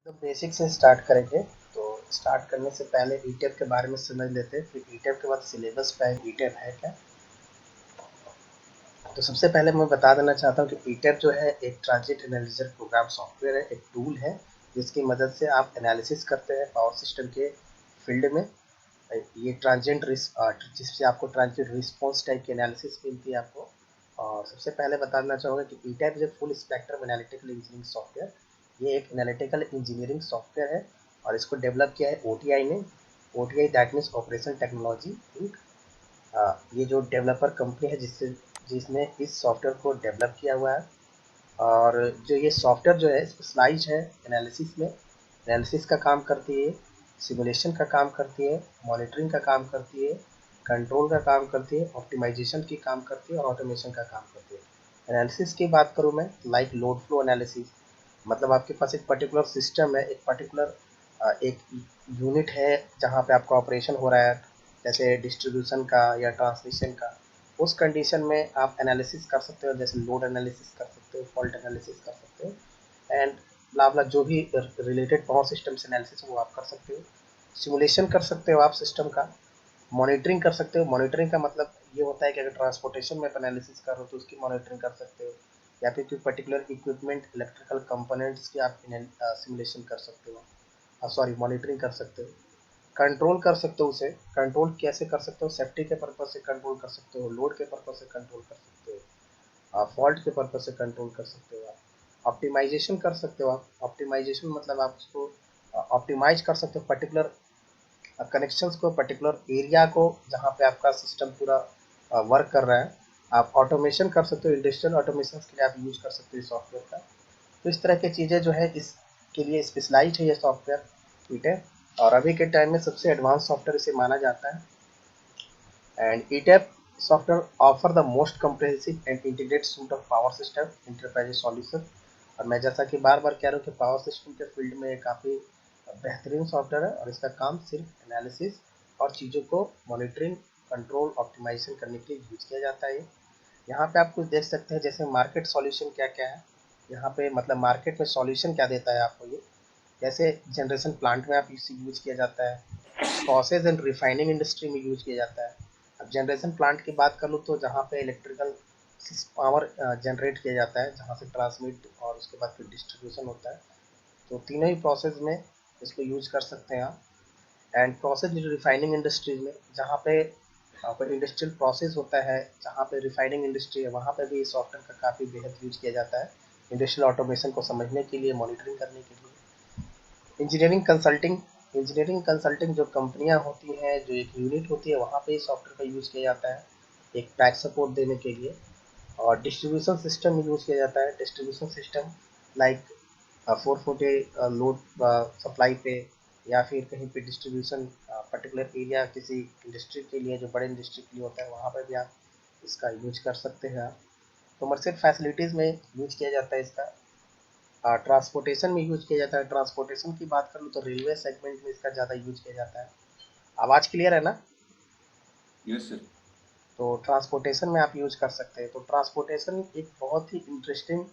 तो बेसिक से स्टार्ट करेंगे। तो स्टार्ट करने से पहले ईटेप के बारे में समझ लेते हैं, फिर ईटेप के बाद सिलेबस पे ईटेप है क्या। तो सबसे पहले मैं बता देना चाहता हूँ कि ईटेप जो है एक ट्रांजिट एनालिसिस प्रोग्राम सॉफ्टवेयर है, एक टूल है जिसकी मदद से आप एनालिसिस करते हैं पावर सिस्टम के फील्ड में। ये ट्रांजिएंट जिससे आपको ट्रांजिएंट रिस्पॉन्स टाइप की एनालिसिस मिलती है आपको। और सबसे पहले बता देना चाहूँगा कि ETAP is a full spectrum analytical engineering software. ये एक एनालिटिकल इंजीनियरिंग सॉफ्टवेयर है और इसको डेवलप किया है ओटीआई ने। OTI that means operation technology inc. ये जो डेवलपर कंपनी है जिसने इस सॉफ्टवेयर को डेवलप किया हुआ है। और जो ये सॉफ्टवेयर जो है स्पेशलाइज है एनालिसिस में। एनालिसिस का काम करती है, सिमुलेशन का काम करती है, मॉनिटरिंग का काम करती है, कंट्रोल का काम करती है, ऑप्टिमाइजेशन की काम करती है और ऑटोमेशन का काम करती है। एनालिसिस की बात करूँ मैं, लाइक लोड फ्लो एनालिसिस, मतलब आपके पास एक पर्टिकुलर सिस्टम है, एक पर्टिकुलर एक यूनिट है जहाँ पे आपका ऑपरेशन हो रहा है, जैसे डिस्ट्रीब्यूशन का या ट्रांसमिशन का। उस कंडीशन में आप एनालिसिस कर सकते हो, जैसे लोड एनालिसिस कर सकते हो, फॉल्ट एनालिसिस कर सकते हो एंड ब्ला ब्ला, जो भी रिलेटेड पावर सिस्टम से एनालिसिस वो आप कर सकते हो। सिमुलेशन कर सकते हो आप सिस्टम का। मॉनिटरिंग कर सकते हो। मॉनिटरिंग का मतलब ये होता है कि अगर ट्रांसपोर्टेशन में एनालिसिस कर रहे हो तो उसकी मॉनिटरिंग कर सकते हो, या फिर कोई पर्टिकुलर इक्विपमेंट इलेक्ट्रिकल कंपोनेंट्स की आप सिमुलेशन कर सकते हो, सॉरी मॉनिटरिंग कर सकते हो। कंट्रोल कर सकते हो उसे। कंट्रोल कैसे कर सकते हो? सेफ्टी के पर्पज से कंट्रोल कर सकते हो, लोड के पर्पज से कंट्रोल कर सकते हो, फॉल्ट के पर्पज से कंट्रोल कर सकते हो आप। ऑप्टिमाइजेशन कर सकते हो आप। ऑप्टिमाइजेशन मतलब आप उसको ऑप्टिमाइज कर सकते हो पर्टिकुलर कनेक्शंस को, पर्टिकुलर एरिया को जहाँ पे आपका सिस्टम पूरा वर्क कर रहा है। आप ऑटोमेशन कर सकते हो, इंडस्ट्रियल ऑटोमेशन के लिए आप यूज कर सकते हो सॉफ्टवेयर का। तो इस तरह की चीज़ें जो है इसके लिए स्पेशलाइज है ये सॉफ्टवेयर, ठीक है। और अभी के टाइम में सबसे एडवांस सॉफ्टवेयर इसे माना जाता है। And ETAP software offer the most comprehensive and integrated suite of power system enterprise solution. और मैं जैसा कि बार बार कह रहा हूँ कि पावर सिस्टम के फील्ड में काफ़ी बेहतरीन सॉफ्टवेयर है और इसका काम सिर्फ एनालिसिस और चीज़ों को मॉनिटरिंग, कंट्रोल, ऑप्टिमाइजेशन करने के लिए यूज किया जाता है। यहाँ पे आप कुछ देख सकते हैं, जैसे मार्केट सॉल्यूशन क्या क्या है यहाँ पे, मतलब मार्केट में सॉल्यूशन क्या देता है आपको ये। जैसे जनरेशन प्लांट में आप इसे यूज किया जाता है, प्रोसेस एंड रिफाइनिंग इंडस्ट्री में यूज किया जाता है। अब जनरेशन प्लांट की बात कर लूँ तो जहाँ पे इलेक्ट्रिकल पावर जनरेट किया जाता है, जहाँ से ट्रांसमिट और उसके बाद फिर डिस्ट्रीब्यूशन होता है। तो तीनों ही प्रोसेस में इसको यूज कर सकते हैं आप। एंड प्रोसेस रिफाइनिंग इंडस्ट्रीज में, जहाँ पे कोई इंडस्ट्रियल प्रोसेस होता है, जहाँ पे रिफाइनिंग इंडस्ट्री है, वहाँ पे भी सॉफ्टवेयर का काफ़ी बेहद यूज किया जाता है इंडस्ट्रियल ऑटोमेशन को समझने के लिए, मॉनिटरिंग करने के लिए। इंजीनियरिंग कंसल्टिंग, इंजीनियरिंग कंसल्टिंग जो कंपनियां होती हैं, जो एक यूनिट होती है, वहाँ पे इस सॉफ्टवेयर का यूज़ किया जाता है एक पैक सपोर्ट देने के लिए। और डिस्ट्रीब्यूशन सिस्टम में यूज़ किया जाता है। Distribution system like 440 load supply पे, या फिर कहीं पे डिस्ट्रीब्यूशन पर्टिकुलर एरिया किसी इंडस्ट्री के लिए, जो बड़े इंडस्ट्री के लिए होता है, वहाँ पर भी आप इसका यूज कर सकते हैं आप। कमर्शियल फैसिलिटीज़ में यूज किया जाता है इसका। ट्रांसपोर्टेशन में यूज किया जाता है। ट्रांसपोर्टेशन की बात करूँ तो रेलवे सेगमेंट में इसका ज़्यादा यूज किया जाता है। आवाज़ क्लियर है ना? Yes sir. तो ट्रांसपोर्टेशन में आप यूज कर सकते हैं। तो ट्रांसपोर्टेशन एक बहुत ही इंटरेस्टिंग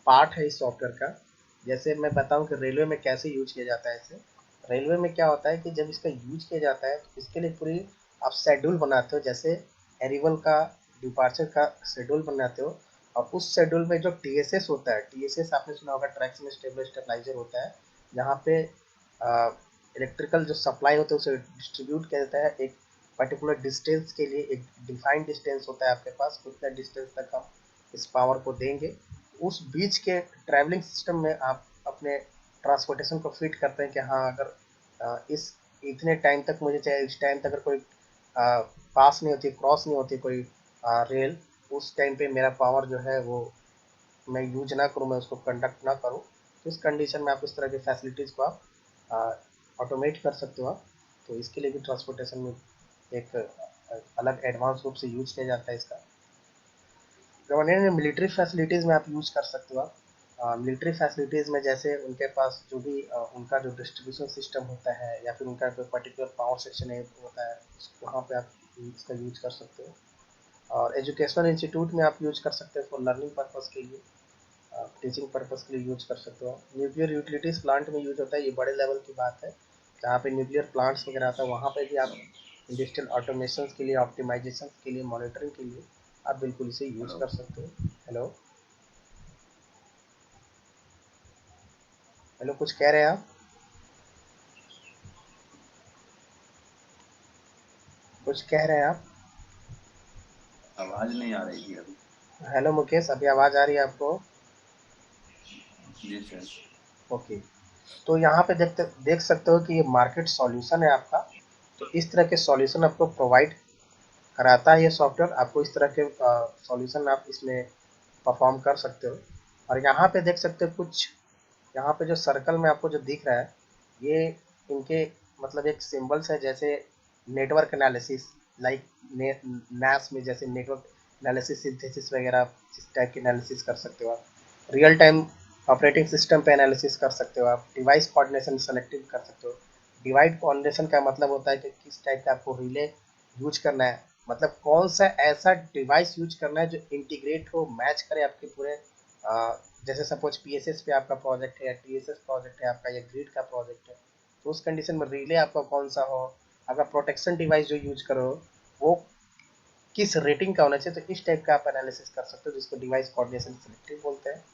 पार्ट है इस सॉफ्टवेयर का। जैसे मैं बताऊं कि रेलवे में कैसे यूज किया जाता है इसे। रेलवे में क्या होता है कि जब इसका यूज किया जाता है तो इसके लिए पूरी आप शेड्यूल बनाते हो, जैसे एरिवल का, डिपार्चर का शेड्यूल बनाते हो। और उस शेड्यूल में जो टीएसएस होता है, टीएसएस आपने सुना होगा, ट्रैक्शन स्टेबलाइजर होता है, जहाँ पे इलेक्ट्रिकल जो सप्लाई होता है उसे डिस्ट्रीब्यूट किया जाता है एक पर्टिकुलर डिस्टेंस के लिए। एक डिफाइंड डिस्टेंस होता है आपके पास, उतना डिस्टेंस तक हम इस पावर को देंगे। उस बीच के ट्रैवलिंग सिस्टम में आप अपने ट्रांसपोर्टेशन को फिट करते हैं कि हाँ, अगर इस इतने टाइम तक मुझे चाहिए, इस टाइम तक अगर कोई पास नहीं होती, क्रॉस नहीं होती कोई रेल, उस टाइम पे मेरा पावर जो है वो मैं यूज ना करूँ, मैं उसको कंडक्ट ना करूँ। तो इस कंडीशन में आप इस तरह की फैसिलिटीज़ को आप ऑटोमेट कर सकते हो आप। तो इसके लिए भी ट्रांसपोर्टेशन में एक अलग एडवांस रूप से यूज किया जाता है इसका। गवर्नमेंट में मिलिट्री फैसिलिटीज़ में आप यूज कर सकते हो आप। मिलिट्री फैसिलिटीज़ में जैसे उनके पास जो भी उनका जो डिस्ट्रीब्यूशन सिस्टम होता है, या फिर उनका कोई पर्टिकुलर पावर सेक्शन होता है, वहाँ पे आप इसका यूज कर सकते हो। और एजुकेशनल इंस्टीट्यूट में आप यूज कर सकते हो फॉर लर्निंग पर्पज़ के लिए। टीचिंग पर्पज़ के लिए यूज कर सकते हो। न्यूक्लियर यूटिलिटीज़ प्लांट में यूज होता है, ये बड़े लेवल की बात है, जहाँ पे न्यूक्लियर प्लांट्स वगैरह आता है वहाँ पे भी आप इंडस्ट्रियल ऑटोमेशन के लिए, ऑप्टिमाइजेशन के लिए, मॉनिटरिंग के लिए आप बिल्कुल इसे यूज हेलो। कर सकते हो। हेलो हेलो, कुछ कह रहे हैं आप? कुछ कह रहे हैं आप? आवाज नहीं आ रही थी अभी। हेलो मुकेश, अभी आवाज़ आ रही है आपको? जी सर। ओके, तो यहाँ पे देख सकते हो कि ये मार्केट सॉल्यूशन है आपका। तो इस तरह के सॉल्यूशन आपको प्रोवाइड कराता है ये सॉफ्टवेयर। आपको इस तरह के सॉल्यूशन आप इसमें परफॉर्म कर सकते हो। और यहाँ पे देख सकते हो कुछ, यहाँ पे जो सर्कल में आपको जो दिख रहा है, ये इनके मतलब एक सिंबल्स है, जैसे नेटवर्क एनालिसिस, लाइक नैस में जैसे नेटवर्क एनालिसिस, सिंथेसिस वगैरह इस टाइप की एनालिसिस कर सकते हो आप। रियल टाइम ऑपरेटिंग सिस्टम पे एनालिसिस कर सकते हो आप। डिवाइस कोऑर्डिनेशन सेलेक्टिव कर सकते हो। डिवाइस कोऑर्डिनेशन का मतलब होता है कि किस टाइप का आपको रिले यूज करना है, मतलब कौन सा ऐसा डिवाइस यूज करना है जो इंटीग्रेट हो, मैच करे आपके पूरे जैसे सपोज पीएसएस पे आपका प्रोजेक्ट है या टीएसएस प्रोजेक्ट है आपका या ग्रिड का प्रोजेक्ट है, तो उस कंडीशन में रिले आपका कौन सा हो, अगर प्रोटेक्शन डिवाइस जो यूज करो वो किस रेटिंग का होना चाहिए। तो इस टाइप का आप एनालिसिस कर सकते हो, जिसको डिवाइस कोऑर्डिनेशन सिलेक्टिव बोलते हैं।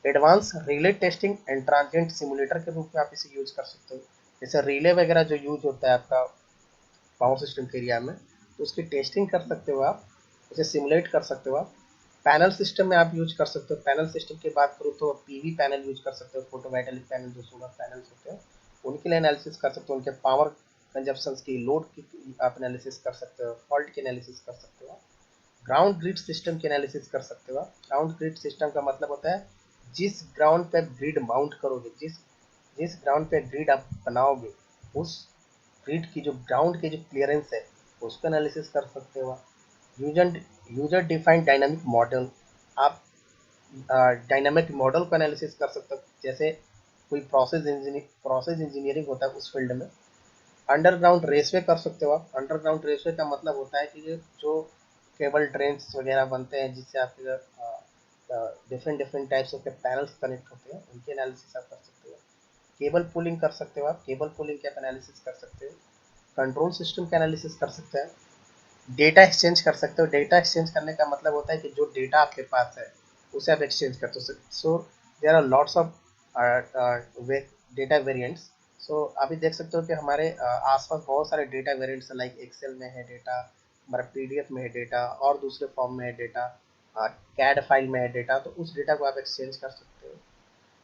Advance relay testing and transient simulator के रूप में आप इसे यूज कर सकते हो। जैसे रिले वगैरह जो यूज होता है आपका पावर सिस्टम के एरिया में, तो उसकी टेस्टिंग कर सकते हो आप, उसे सिमुलेट कर सकते हो आप। पैनल सिस्टम में आप यूज कर सकते हो। पैनल सिस्टम की बात करूँ तो पीवी पैनल यूज कर सकते हो, फोटोवोल्टाइक पैनल जो सोलर पैनल्स होते हैं उनके लिए एनालिसिस कर सकते हो, उनके पावर कंजप्शन की, लोड की आप एनालिसिस कर सकते हो, फॉल्ट की एनालिसिस कर सकते हो। ग्राउंड ग्रिड सिस्टम की एनालिसिस कर सकते हो आप। ग्राउंड ग्रिड सिस्टम का मतलब होता है जिस ग्राउंड पे ग्रिड माउंट करोगे, जिस जिस ग्राउंड पे ग्रिड आप बनाओगे, उस ग्रिड की जो ग्राउंड की जो क्लियरेंस है उसका एनालिसिस कर सकते हो आप। User user defined dynamic model, आप डायनामिक मॉडल का एनालिसिस कर सकते हो। जैसे कोई प्रोसेस इंजीनियरिंग होता है उस फील्ड में। अंडरग्राउंड रेसवे कर सकते हो आप। अंडरग्राउंड रेसवे का मतलब होता है कि जो केबल ट्रेन्स वगैरह बनते हैं जिससे आपके different different types of panels connect होते हैं, उनकी एनालिसिस आप कर सकते हो। केबल पुलिंग कर सकते हो आप। केबल पुलिंग का एनालिसिस कर सकते हो। कंट्रोल सिस्टम का एनालिसिस कर सकते हैं। डेटा एक्सचेंज कर सकते हो। डेटा एक्सचेंज करने का मतलब होता है कि जो डेटा आपके पास है उसे आप एक्सचेंज करते हो। So there are lots of data variants. So अभी देख सकते हो कि हमारे आसपास बहुत सारे डेटा वेरिएंट्स, लाइक एक्सेल में है डेटा, हमारा पीडीएफ में है डेटा, और दूसरे फॉर्म में है डेटा, कैड फाइल में है डेटा, तो उस डेटा को आप एक्सचेंज कर सकते हो।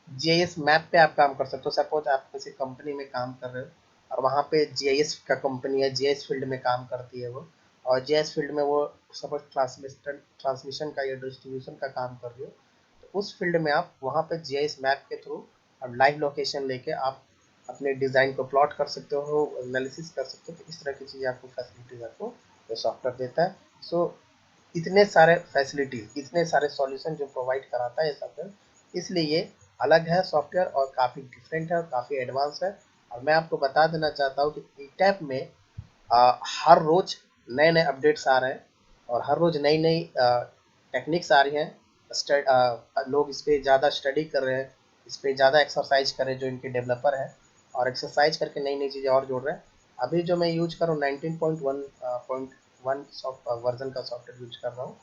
जीआईएस मैप पे आप काम कर सकते हो। सपोज आप किसी कंपनी में काम कर रहे हो और वहाँ पे जीआईएस का कंपनी है, जीआईएस फील्ड में काम करती है वो, और जीआईएस फील्ड में वो सपोज ट्रांसमिशन का या डिस्ट्रीब्यूशन का काम कर रही हो, तो उस फील्ड में आप वहाँ पे जीआईएस मैप के थ्रू और लाइव लोकेशन लेके आप अपने डिज़ाइन को प्लॉट कर सकते हो, एनालिसिस कर सकते हो। तो इस तरह की चीज़ें आपको फैसिलिटीज आपको ये सॉफ्टवेयर देता है। सो इतने सारे फैसिलिटीज, इतने सारे सॉल्यूशन जो प्रोवाइड कराता है ये सॉफ्टवेयर, इसलिए ये अलग है सॉफ्टवेयर और काफ़ी डिफरेंट है और काफ़ी एडवांस है। और मैं आपको बता देना चाहता हूँ कि ईटैप में हर रोज नए नए अपडेट्स आ रहे हैं और हर रोज नई नई टेक्निक्स आ रही हैं। लोग इस पर ज़्यादा स्टडी कर रहे हैं, इस पर ज़्यादा एक्सरसाइज कर रहे हैं जो इनके डेवलपर हैं, और एक्सरसाइज करके नई नई चीज़ें और जोड़ रहे हैं। अभी जो मैं यूज कर रहा हूँ 19.1 वर्जन का सॉफ्टवेयर यूज कर रहा हूँ।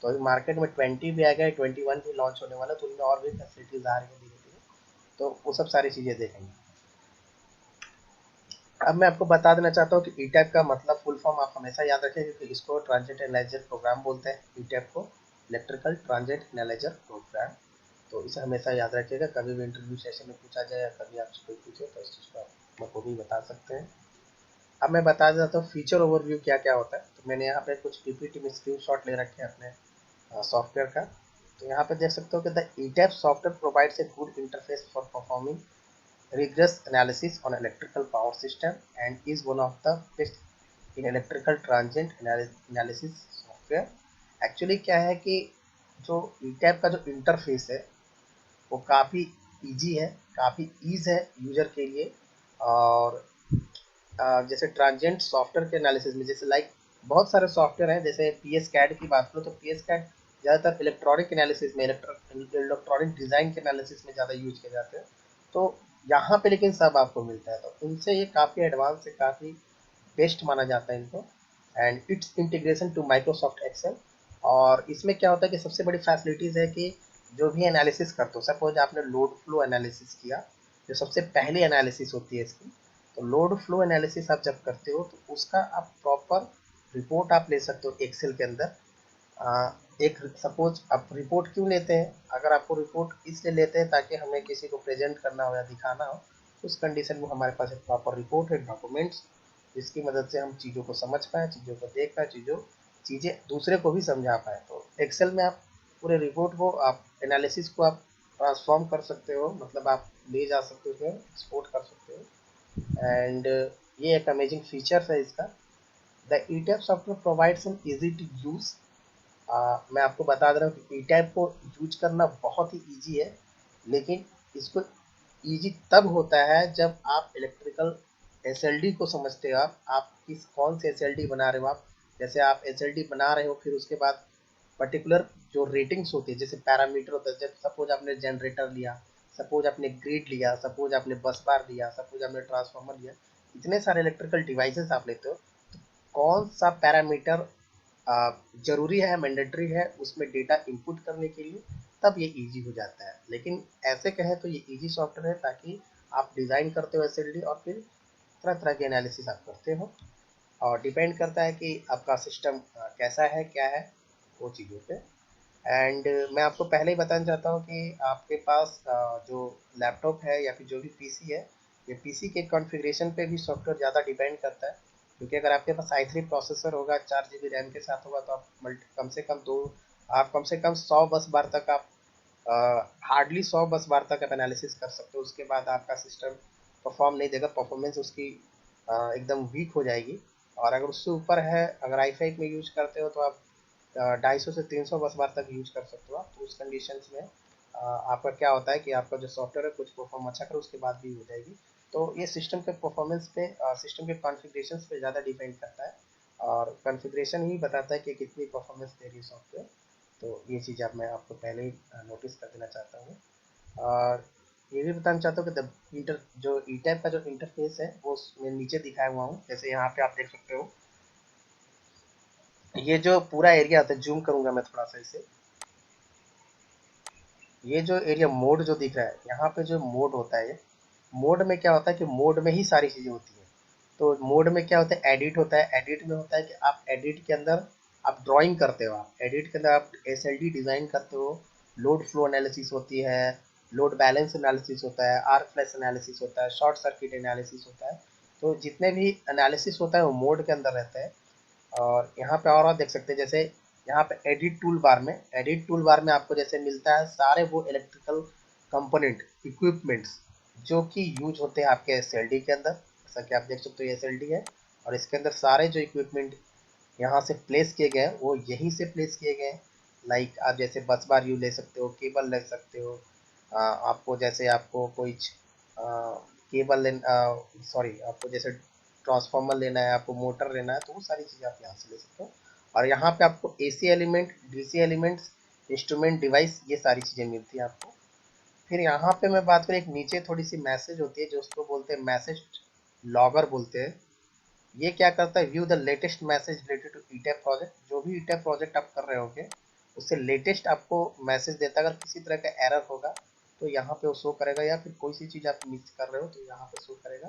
तो अभी मार्केट में 20 भी आ गया, 21 भी लॉन्च होने वाला है, तो उनमें और भी फैसिलिटीज आ रही है धीरे धीरे। तो वो सब सारी चीज़ें देखेंगे। अब मैं आपको बता देना चाहता हूँ कि ईटैप का मतलब फुल फॉर्म आप हमेशा याद रखें, क्योंकि इसको ट्रांजिट एनालाइजर प्रोग्राम बोलते हैं। ईटैप को इलेक्ट्रिकल ट्रांजिट एनालाइजर प्रोग्राम। तो इसे हमेशा याद रखिएगा, कभी भी इंटरव्यू सेशन में पूछा जाए या कभी आपसे कोई पूछे तो इस चीज़ को आप को भी बता सकते हैं। अब मैं बता देता हूँ फीचर ओवरव्यू क्या क्या होता है। तो मैंने यहाँ पे कुछ पीपीटी में स्क्रीनशॉट ले रखे हैं अपने सॉफ्टवेयर का। तो यहाँ पे देख सकते हो कि the ETAP software provides a good interface for performing rigorous analysis on electrical power system and is one of the best in electrical transient analysis software। Actually क्या है कि जो ईटैप का जो इंटरफेस है वो काफ़ी इजी है, काफ़ी ईज है यूजर के लिए। और जैसे ट्रांजिएंट सॉफ्टवेयर के एनालिसिस में, जैसे लाइक बहुत सारे सॉफ्टवेयर हैं, जैसे पी एस कैड की बात करो तो पी एस कैड ज़्यादातर इलेक्ट्रॉनिक एनालिसिस में, इलेक्ट्रॉनिक डिज़ाइन के एनालिसिस में ज़्यादा यूज किए जाते हैं। तो यहाँ पे लेकिन सब आपको मिलता है, तो इनसे ये काफ़ी एडवांस है, काफ़ी बेस्ट माना जाता है इनको। And it's integration to Microsoft Excel. और इसमें क्या होता है कि सबसे बड़ी फैसिलिटीज़ है कि जो भी एनालिसिस करते हो, सपोज आपने लोड फ्लो एनालिसिस किया, जो सबसे पहली एनालिसिस होती है इसकी, तो लोड फ्लो एनालिसिस आप जब करते हो तो उसका आप प्रॉपर रिपोर्ट आप ले सकते हो एक्सेल के अंदर। एक सपोज आप रिपोर्ट क्यों लेते हैं, अगर आपको रिपोर्ट इसलिए लेते हैं ताकि हमें किसी को प्रेजेंट करना हो या दिखाना हो, तो उस कंडीशन में हमारे पास एक प्रॉपर रिपोर्ट है, डॉक्यूमेंट्स, जिसकी मदद से हम चीज़ों को समझ पाएँ, चीज़ों को देख पाएँ, चीज़ें दूसरे को भी समझा पाएँ। तो एक्सेल में आप पूरे रिपोर्ट को, आप एनालिसिस को आप ट्रांसफॉर्म कर सकते हो, मतलब आप ले जा सकते हो, एक्सपोर्ट कर सकते हो। एंड ये एक अमेजिंग फीचर है इसका। The ETAP software provides an easy to use. मैं आपको बता दे रहा हूँ कि ई टैब को यूज करना बहुत ही ईजी है, लेकिन इसको ईजी तब होता है जब आप इलेक्ट्रिकल एसएलडी को समझते हो। आप किस कौन से एसएलडी बना रहे हो आप, जैसे आप एसएलडी बना रहे हो, फिर उसके बाद पर्टिकुलर जो रेटिंग्स होती है, जैसे पैरामीटर होता है, जब सपोज आपने जनरेटर लिया, सपोज आपने ग्रिड लिया, सपोज आपने बस बार लिया, सपोज आपने ट्रांसफार्मर लिया, इतने सारे इलेक्ट्रिकल डिवाइसेस आप लेते हो, तो कौन सा पैरामीटर ज़रूरी है, मैंडेटरी है उसमें डेटा इनपुट करने के लिए, तब ये ईजी हो जाता है। लेकिन ऐसे कहें तो ये ईजी सॉफ्टवेयर है, ताकि आप डिज़ाइन करते हो एसएलडी और फिर तरह तरह के एनालिसिस आप करते हो। और डिपेंड करता है कि आपका सिस्टम कैसा है, क्या है, वो चीज़ों पे। एंड मैं आपको पहले ही बताना चाहता हूँ कि आपके पास जो लैपटॉप है या फिर जो भी पीसी है, ये पीसी के कॉन्फ़िगरेशन पे भी सॉफ्टवेयर ज़्यादा डिपेंड करता है। क्योंकि अगर आपके पास i3 प्रोसेसर होगा, 4 GB रैम के साथ होगा, तो आप कम से कम दो, आप कम से कम 100 बस बार तक आप हार्डली 100 बस बार तक आप एनालिसिस कर सकते हो। उसके बाद आपका सिस्टम परफॉर्म नहीं देगा, परफॉर्मेंस उसकी एकदम वीक हो जाएगी। और अगर उससे ऊपर है, अगर i5 में यूज करते हो, तो आप 250 से 300 बस बार तक यूज कर सकते हो आप। तो उस कंडीशंस में आपका क्या होता है कि आपका जो सॉफ्टवेयर है कुछ परफॉर्म अच्छा करे, उसके बाद भी हो जाएगी। तो ये सिस्टम के परफॉर्मेंस पे, सिस्टम के कॉन्फ़िगरेशंस पे ज़्यादा डिपेंड करता है, और कॉन्फ़िगरेशन ही बताता है कि कितनी परफॉर्मेंस दे रही है सॉफ्टवेयर। तो ये चीज़ अब मैं आपको पहले ही नोटिस कर देना चाहता हूँ। और ये भी बताना चाहता हूँ कि द इंटर जो ई टाइप का जो इंटरफेस है, वो मैं नीचे दिखाया हुआ हूँ। जैसे यहाँ पे आप देख सकते हो, ये जो पूरा एरिया आता है, जूम करूंगा मैं थोड़ा सा इसे, ये जो एरिया मोड जो दिख रहा है, यहाँ पे जो मोड होता है, मोड में क्या होता है कि मोड में ही सारी चीज़ें होती हैं। तो मोड में क्या होता है, एडिट होता है। एडिट में होता है कि आप एडिट के अंदर आप ड्राइंग करते हो, आप एडिट के अंदर आप एसएलडी डिज़ाइन करते हो, लोड फ्लो एनालिसिस होती है, लोड बैलेंस एनालिसिस होता है, आर्क फ्लैश एनालिसिस होता है, शॉर्ट सर्किट एनालिसिस होता है। तो जितने भी एनालिसिस होता है वो मोड के अंदर रहता है। और यहाँ पे और देख सकते हैं, जैसे यहाँ पे एडिट टूल बार में आपको जैसे मिलता है सारे वो इलेक्ट्रिकल कंपोनेंट, इक्विपमेंट्स जो कि यूज होते हैं आपके एसएलडी के अंदर। जैसा कि आप देख सकते हो, ये एसएलडी है, और इसके अंदर सारे जो इक्विपमेंट यहाँ से प्लेस किए गए हैं, वो यहीं से प्लेस किए गए हैं। लाइक आप जैसे बस बार यू ले सकते हो, केबल ले सकते हो, आपको जैसे आपको कोई केबल लेना, सॉरी, आपको जैसे ट्रांसफार्मर लेना है, आपको मोटर लेना है, तो वो सारी चीज़ें आप यहाँ से ले सकते हो। और यहाँ पे आपको AC element, DC elements, instrument device, ये सारी चीज़ें मिलती हैं आपको। फिर यहाँ पे मैं बात करूँ, एक नीचे थोड़ी सी मैसेज होती है, जो उसको बोलते हैं मैसेज लॉगर बोलते हैं। ये क्या करता है, view the latest message related to ETAP project. जो भी ईटैप प्रोजेक्ट आप कर रहे होगे, उससे लेटेस्ट आपको मैसेज देता है। अगर किसी तरह का एरर होगा तो यहाँ पे वो शो करेगा, या फिर कोई सी चीज़ आप मिस कर रहे हो तो यहाँ पे शो करेगा।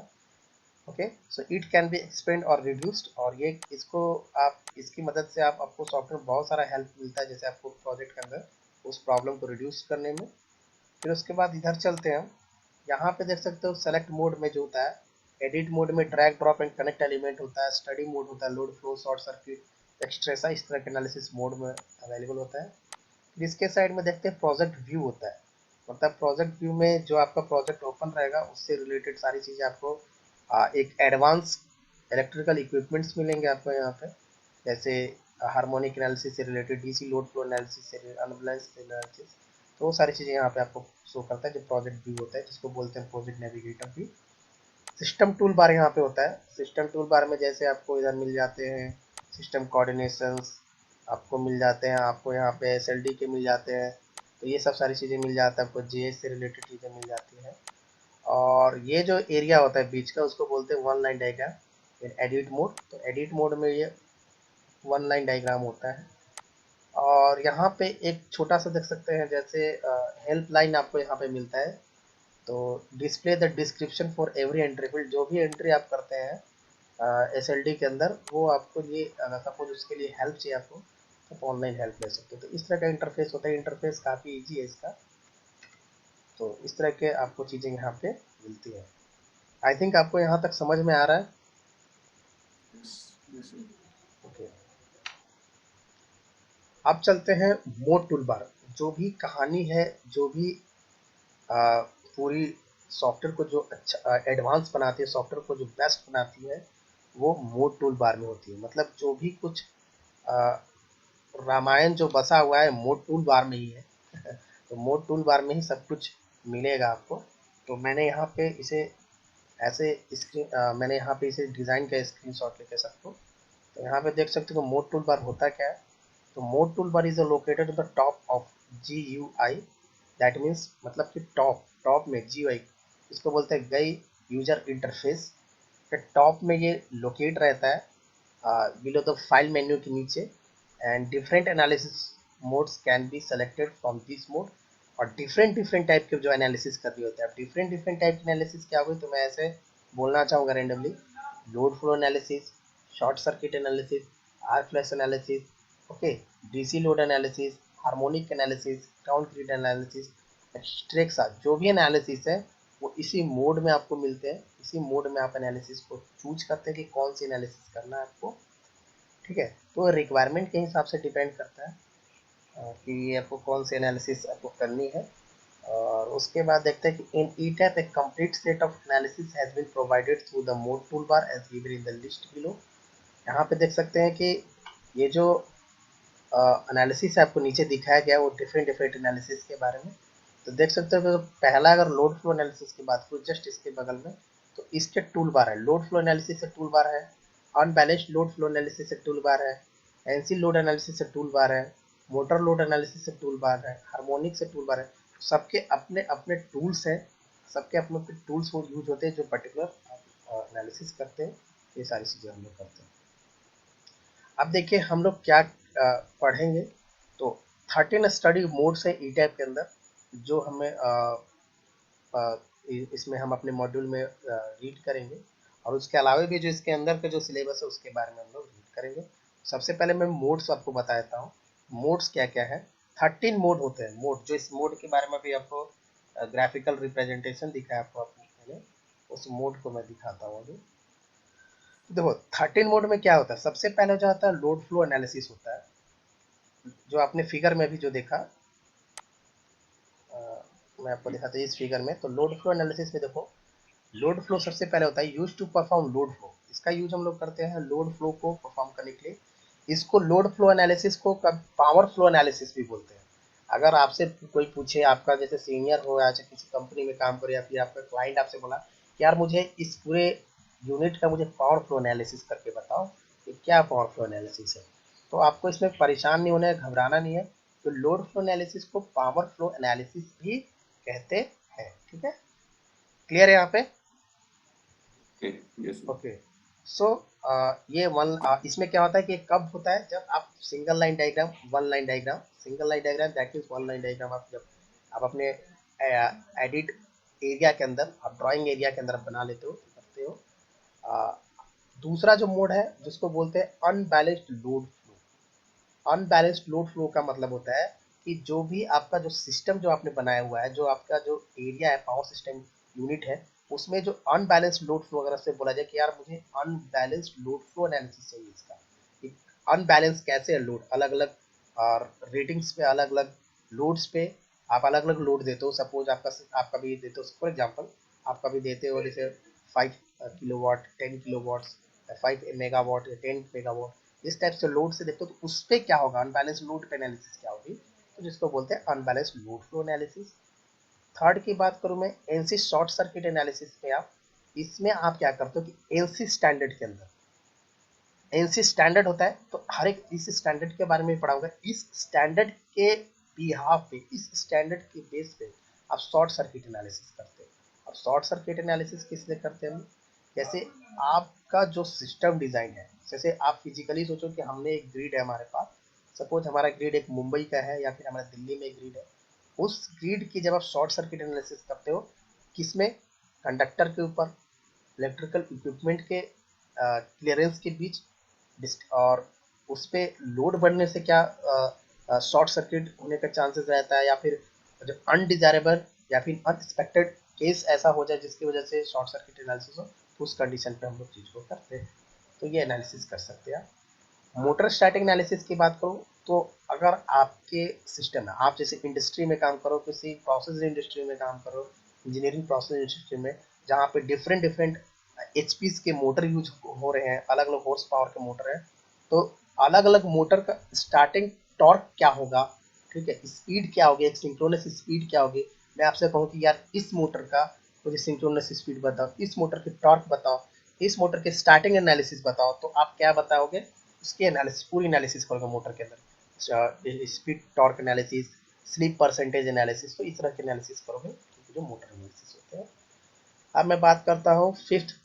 Okay, so it can be expand और रिड्यूस्ड। और ये इसको आप, इसकी मदद से आप, आपको सॉफ्टवेयर बहुत सारा हेल्प मिलता है, जैसे आपको प्रोजेक्ट के अंदर उस प्रॉब्लम को रिड्यूस करने में। फिर उसके बाद इधर चलते हैं हम। यहाँ पे देख सकते हो सेलेक्ट मोड में जो होता है, एडिट मोड में drag drop and connect element होता है, स्टडी मोड होता है, लोड फ्लो, शॉर्ट सर्किट, एक्सट्रेसा, इस तरह के एनालिसिस मोड में अवेलेबल होता है। फिर इसके साइड में देखते हैं प्रोजेक्ट व्यू होता है। मतलब प्रोजेक्ट व्यू में जो आपका प्रोजेक्ट ओपन रहेगा, उससे रिलेटेड सारी चीज़ें आपको एक एडवांस इलेक्ट्रिकल इक्विपमेंट्स मिलेंगे आपको यहाँ पे। जैसे हार्मोनिक एनालिसिस से related, DC load flow analysis से, अनबैलेंस एनालिसिस, तो वो सारी चीज़ें यहाँ पे आपको शो करता है, जो प्रोजेक्ट व्यू होता है, जिसको बोलते हैं प्रोजेक्ट नेविगेटर भी। सिस्टम टूल बार यहाँ पे होता है। सिस्टम टूल बार में जैसे आपको इधर मिल जाते हैं सिस्टम कोऑर्डिनेशंस, आपको मिल जाते हैं, आपको यहाँ पे एसएलडी के मिल जाते हैं, तो ये सब सारी चीज़ें मिल जाता है, आपको जीएस से रिलेटेड चीज़ें मिल जाती हैं। और ये जो एरिया होता है बीच का, उसको बोलते हैं वन लाइन डायग्राम इन एडिट मोड। तो एडिट मोड में ये वन लाइन डायग्राम होता है। और यहाँ पे एक छोटा सा देख सकते हैं, जैसे हेल्प लाइन आपको यहाँ पे मिलता है। तो display the description for every entry field, जो भी एंट्री आप करते हैं एसएलडी के अंदर, वो आपको ये अगर सपोज उसके लिए हेल्प चाहिए आपको, तो आप ऑनलाइन हेल्प ले सकते हो। तो इस तरह का इंटरफेस होता है, इंटरफेस काफ़ी ईजी है इसका। तो इस तरह के आपको चीज़ें यहाँ पे मिलती है। आई थिंक आपको यहाँ तक समझ में आ रहा है। Yes. Yes, sir. ओके, अब चलते हैं मोड टूल बार। जो भी कहानी है, जो भी आ, पूरी सॉफ्टवेयर को जो अच्छा एडवांस बनाती है, सॉफ्टवेयर को जो बेस्ट बनाती है, वो मोड टूल बार में होती है। मतलब जो भी कुछ आ, रामायण जो बसा हुआ है मोड टूल बार में ही है। तो मोड टूल बार में ही सब कुछ मिलेगा आपको। तो मैंने यहाँ पे इसे ऐसे मैंने यहाँ पे इसे डिज़ाइन का स्क्रीनशॉट लेके सबको। तो यहाँ पे देख सकते हो मोड टूल बार होता क्या है। तो mode tool bar is located at the top of GUI। That means मतलब कि टॉप टॉप में GUI, इसको बोलते हैं गई यूजर इंटरफेस के टॉप में ये लोकेट रहता है, बिलो द फाइल मेन्यू के नीचे। And different analysis modes can be selected from this mode. और डिफरेंट डिफरेंट टाइप के जो एनालिसिस करनी होते हैं, अब डिफरेंट डिफरेंट टाइप की एनालिसिस क्या होगी, तो मैं ऐसे बोलना चाहूँगा randomly. Load flow analysis, short circuit analysis, arc flash analysis, okay, DC load analysis, harmonic analysis, ground grid analysis, एक्सट्रेक्सा, जो भी एनालिसिस है वो इसी मोड में आपको मिलते हैं। इसी मोड में आप एनालिसिस को चूज करते हैं कि कौन सी एनालिसिस करना है आपको। ठीक है, तो रिक्वायरमेंट के हिसाब से डिपेंड करता है कि आपको कौन सी एनालिसिस आपको करनी है। और उसके बाद देखते हैं कि in ETAP a complete set of analysis has been provided through the mode tool bar as given in the list below. यहाँ पे देख सकते हैं कि ये जो एनालिसिस आपको नीचे दिखाया गया वो डिफरेंट डिफरेंट एनालिसिस के बारे में। तो देख सकते हो कि पहला अगर लोड फ्लो एनालिसिस की बात करूँ, जस्ट इसके बगल में, तो इसके टूल बार है, लोड फ्लो एनालिसिस से टूल बार है, अनबैलेंस्ड लोड फ्लो एनालिसिस से टूल बार है, एनसी लोड एनालिसिस से टूल बार है, मोटर लोड एनालिसिस से टूल बार है, हार्मोनिक से टूल बार है। सबके अपने अपने टूल्स हैं, सबके अपने अपने टूल्स वो यूज होते हैं जो पर्टिकुलर एनालिसिस करते हैं। ये सारी चीज़ें हम लोग करते हैं। अब देखिए हम लोग क्या पढ़ेंगे। तो 13 स्टडी मोड से ETAP के अंदर जो हमें इसमें हम अपने मॉड्यूल में रीड करेंगे। और उसके अलावा भी जो इसके अंदर का जो सिलेबस है उसके बारे में हम लोग रीड करेंगे। सबसे पहले मैं मोड्स आपको बता देता हूँ, मोड्स क्या क्या है। 13 मोड होते हैं। मोड जो इस मोड के बारे में भी आपको ग्राफिकल रिप्रेजेंटेशन दिखा है आपको मैंने, उस मोड को मैं दिखाता हूँ अभी। देखो 13 मोड में क्या होता है, सबसे पहले जो आता है लोड फ्लो एनालिसिस होता है, जो आपने फिगर में भी जो देखा, मैं आपको दिखाता हूँ इस फिगर में। तो लोड फ्लो एनालिसिस में देखो, लोड फ्लो सबसे पहले होता है use to perform load flow. इसका यूज हम लोग करते हैं लोड फ्लो को परफॉर्म करने के लिए। इसको लोड फ्लो एनालिसिस को पावर फ्लो एनालिसिस भी बोलते हैं। अगर आपसे कोई पूछे, आपका जैसे सीनियर हो या किसी कंपनी में काम करे, या फिर आपका क्लाइंट आपसे बोला कि यार मुझे इस पूरे यूनिट का मुझे पावर फ्लो एनालिसिस करके बताओ कि क्या पावर फ्लो एनालिसिस है, तो आपको इसमें परेशान नहीं होना है, घबराना नहीं है। तो लोड फ्लो एनालिसिस को पावर फ्लो एनालिसिस भी कहते हैं। ठीक है, क्लियर है यहाँ पे। Okay. Yes, sir. ओके, सो ये इसमें क्या होता है कि कब होता है, जब आप single line diagram, one line diagram, single line diagram that means one line diagram, आप जब आप अपने एडिट एरिया के अंदर, आप ड्राइंग एरिया के अंदर बना लेते हो, करते हो। दूसरा जो मोड है जिसको बोलते हैं unbalanced load flow. Unbalanced load flow का मतलब होता है कि जो भी आपका जो सिस्टम जो आपने बनाया हुआ है, जो आपका जो एरिया है, पावर सिस्टम यूनिट है, उसमें जो अनबैलेंस्ड लोड फ्लो अगर से बोला जाए कि यार मुझे अनबैलेंस्ड लोड फ्लो एनालिसिस चाहिए इसका। अनबैलेंस कैसे है लोड, अलग अलग और रेटिंग्स पे, अलग अलग लोड्स पे आप अलग अलग लोड देते हो। सपोज आपका भी देते हो, फॉर एग्जांपल आपका भी देते हो जैसे 5 किलोवाट, 10 किलोवाट, 5 मेगावाट या 10 मेगावाट, इस टाइप से लोड से देखते हो। तो उस पर क्या होगा, अनबैलेंस लोड पे एनालिसिस क्या होगी, तो जिसको बोलते हैं unbalance load flow analysis. Third की बात करूं मैं, एनसी शॉर्ट सर्किट एनालिसिस में आप, इसमें आप क्या करते हो कि एनसी स्टैंडर्ड के अंदर, एनसी स्टैंडर्ड होता है, तो हर एक इस स्टैंडर्ड के बारे में पढ़ाऊंगा। इस स्टैंडर्ड के बिहाफ पे, इस स्टैंडर्ड के बेस पे आप शॉर्ट सर्किट एनालिसिस करते हैं। अब शॉर्ट सर्किट एनालिसिस किस लिए करते हैं हम? जैसे आपका जो सिस्टम डिज़ाइन है, जैसे आप फिजिकली सोचो कि हमने एक ग्रिड है हमारे पास, सपोज हमारा ग्रिड एक मुंबई का है या फिर हमारे दिल्ली में ग्रिड है। उस ग्रिड की जब आप शॉर्ट सर्किट एनालिसिस करते हो, किसमें? कंडक्टर के ऊपर, इलेक्ट्रिकल इक्विपमेंट के क्लियरेंस के बीच, और उस पे लोड बढ़ने से क्या शॉर्ट सर्किट होने का चांसेस रहता है, या फिर जो अनडिजायरेबल या फिर अनएक्सपेक्टेड केस ऐसा हो जाए जिसकी वजह से शॉर्ट सर्किट एनालिसिस हो, तो उस कंडीशन पे हम लोग चीज़ को करते हैं। तो ये एनालिसिस कर सकते हैं। मोटर स्टैटिक एनालिसिस की बात करूँ तो अगर आपके सिस्टम में, आप जैसे इंडस्ट्री में काम करो, किसी प्रोसेस इंडस्ट्री में काम करो, इंजीनियरिंग प्रोसेस इंडस्ट्री में, जहाँ पे डिफरेंट डिफरेंट एचपीस के मोटर यूज हो रहे हैं, अलग अलग हॉर्स पावर के मोटर हैं, तो अलग अलग मोटर का स्टार्टिंग टॉर्क क्या होगा, ठीक है, स्पीड क्या होगी, एक सिंक्रोनस स्पीड क्या होगी। मैं आपसे कहूँ कि यार इस मोटर का मुझे सिंक्रोनस स्पीड बताओ, इस मोटर की टॉर्क बताओ, इस मोटर के स्टार्टिंग एनालिसिस बताओ, तो आप क्या बताओगे? उसकी एनालिसिस, पूरी एनालिसिस करोगे मोटर के अंदर, speed torque analysis, slip percentage analysis, तो इस तरह के एनालिसिस करोगे जो मोटर एनालिसिस होते हैं। अब मैं बात करता हूँ फिफ्थ,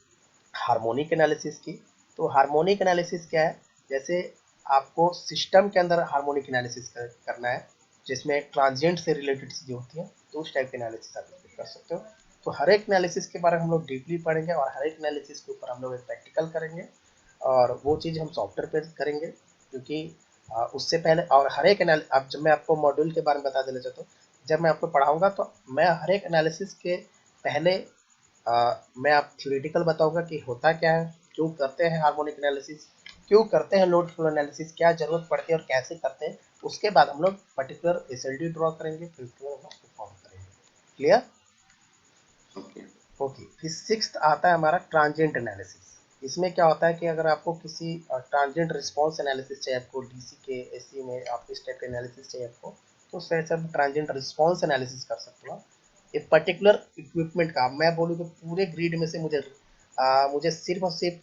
हार्मोनिक एनालिसिस की। तो हार्मोनिक एनालिसिस क्या है? जैसे आपको सिस्टम के अंदर हार्मोनिक एनालिसिस करना है, जिसमें ट्रांजिएंट से रिलेटेड चीज़ें होती हैं, तो उस टाइप के एनालिसिस आप कर सकते हो। तो हर एक एनालिसिस के बारे में हम लोग डीपली पढ़ेंगे, और हर एक एनालिसिस के ऊपर हम लोग एक प्रैक्टिकल करेंगे, और वो चीज़ हम सॉफ्टवेयर पे करेंगे, क्योंकि उससे पहले, और हर एक अब जब मैं आपको मॉड्यूल के बारे में बता देना चाहता हूँ, जब मैं आपको पढ़ाऊँगा तो मैं हर एक एनालिसिस के पहले मैं आप थ्योरेटिकल बताऊंगा कि होता क्या है, क्यों करते हैं हार्मोनिक एनालिसिस, क्यों करते हैं लोड फ्लो एनालिसिस, क्या जरूरत पड़ती है और कैसे करते हैं। उसके बाद हम लोग पर्टिकुलर एसएलडी ड्रॉ करेंगे, फिर उसके बाद हम लोग परफॉर्म करेंगे। क्लियर? Okay okay. फिर सिक्स्थ आता है हमारा ट्रांजिएंट एनालिसिस। इसमें क्या होता है कि अगर आपको किसी ट्रांजिएंट रिस्पॉन्स एनालिसिस चाहिए, आपको डीसी के एसी में आपको इस टाइप का एनालिसिस चाहिए आपको, तो उससे सब ट्रांजिएंट रिस्पॉन्स एनालिसिस कर सकते हो। एक पर्टिकुलर इक्विपमेंट का, मैं बोलूँ कि पूरे ग्रिड में से मुझे सिर्फ और सिर्फ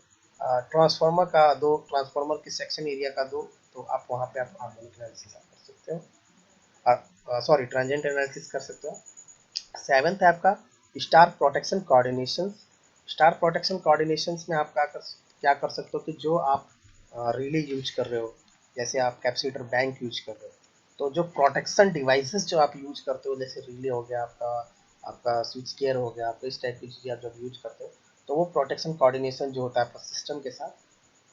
ट्रांसफार्मर का दो, ट्रांसफार्मर के सेक्शन एरिया का दो, तो आप वहाँ पे आप हार्मोनिक एनालिसिस आप कर सकते हो, सॉरी ट्रांजिएंट एनालिसिस कर सकते हो। सेवेंथ है आपका star protection coordination. Star protection coordination में आप क्या कर सकते हो कि जो आप रिले यूज कर रहे हो, जैसे आप कैपेसिटर बैंक यूज कर रहे हो, तो जो प्रोटेक्शन डिवाइसेस जो आप यूज करते हो, जैसे रिले हो गया आपका, आपका स्विच केयर हो गया, आपको इस टाइप की चीज़ें आप जब यूज करते हो, तो वो प्रोटेक्शन कोऑर्डिनेशन जो होता है आपका सिस्टम के साथ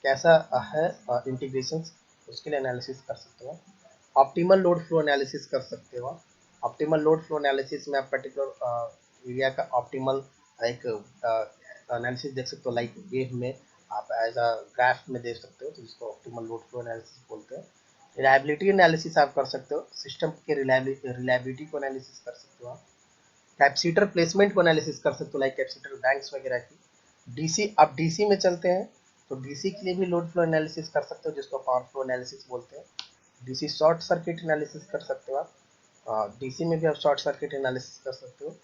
कैसा है इंटीग्रेशन, उसके लिए एनालिसिस कर सकते हो। ऑप्टिमल लोड फ्लो एनालिसिस कर सकते हो। ऑप्टिमल लोड फ्लो एनालिसिस में आप पर्टिकुलर एरिया का ऑप्टिमल एक एनालिसिस देख सकते हो, लाइक वेव में आप एज अ ग्राफ में देख सकते हो, तो इसको ऑप्टिमल लोड फ्लो एनालिसिस बोलते हैं। रिलायबिलिटी एनालिसिस आप कर सकते हो, सिस्टम के रिलायबिलिटी को एनालिसिस कर सकते हो आप। कैपेसिटर प्लेसमेंट को एनालिसिस कर सकते हो, लाइक कैपेसिटर बैंक्स वगैरह की। डीसी, अब डीसी में चलते हैं, तो डीसी के लिए भी लोड फ्लो एनालिसिस कर सकते हो, जिसको पावर फ्लो एनालिसिस बोलते हैं। डीसी शॉर्ट सर्किट एनालिसिस कर सकते हो आप, डीसी में भी आप शॉर्ट सर्किट एनालिसिस कर सकते हो।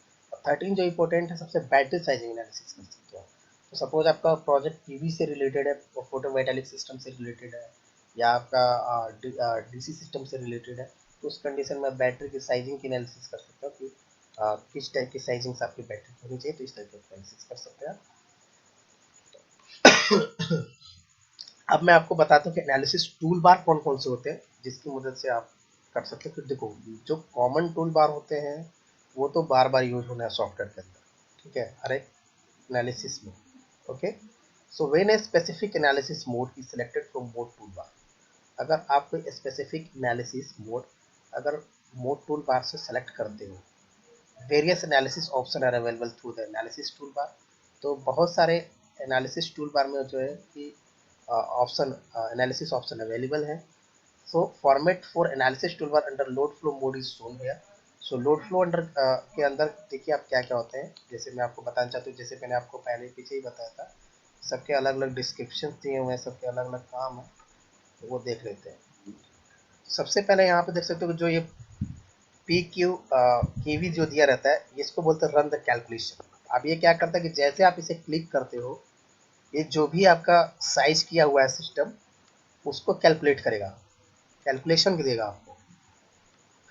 13 जो इंपॉर्टेंट है सबसे, बैटरी साइजिंग एनालिसिस कर सकते हो। तो सपोज आपका प्रोजेक्ट पीवी से रिलेटेड है, फोटोवोल्टाइक सिस्टम से रिलेटेड है, या आपका डीसी सिस्टम से रिलेटेड है, तो उस कंडीशन में बैटरी की साइजिंग की एनालिसिस कर सकते हो कि किस टाइप की साइजिंग से आपकी बैटरी होनी चाहिए, तो इस टाइप का एनालिसिस कर सकते हैं। अब मैं आपको बताता हूँ कि एनालिसिस टूल बार कौन कौन से होते हैं, जिसकी मदद से आप कर सकते हो। फिर देखो, जो कॉमन टूल बार होते हैं वो तो बार बार यूज होना है सॉफ्टवेयर के अंदर, ठीक है, हर एक एनालिसिस में। Okay, so when a specific analysis mode is selected from mode tool bar, अगर आप कोई स्पेसिफिक एनालिसिस मोड अगर मोड टूल बार से सेलेक्ट करते हो, various analysis option are available through the analysis tool bar. तो बहुत सारे एनालिसिस टूल बार में जो है कि ऑप्शन, एनालिसिस ऑप्शन अवेलेबल है। So format for analysis tool bar under load flow mode is shown here. So load flow under के अंदर देखिए आप क्या क्या होते हैं, जैसे मैं आपको बताना चाहता हूँ, जैसे मैंने आपको पहले पीछे ही बताया था, सबके अलग अलग डिस्क्रिप्शन दिए हुए हैं, सबके अलग अलग काम है, तो वो देख लेते हैं। सबसे पहले यहाँ पे देख सकते हो कि जो ये पी क्यू केवी जो दिया रहता है, इसको बोलते हैं रन द कैलकुलेशन। अब ये क्या करता है कि जैसे आप इसे क्लिक करते हो, ये जो भी आपका साइज किया हुआ है सिस्टम, उसको कैलकुलेट करेगा, कैलकुलेशन देगा आपको।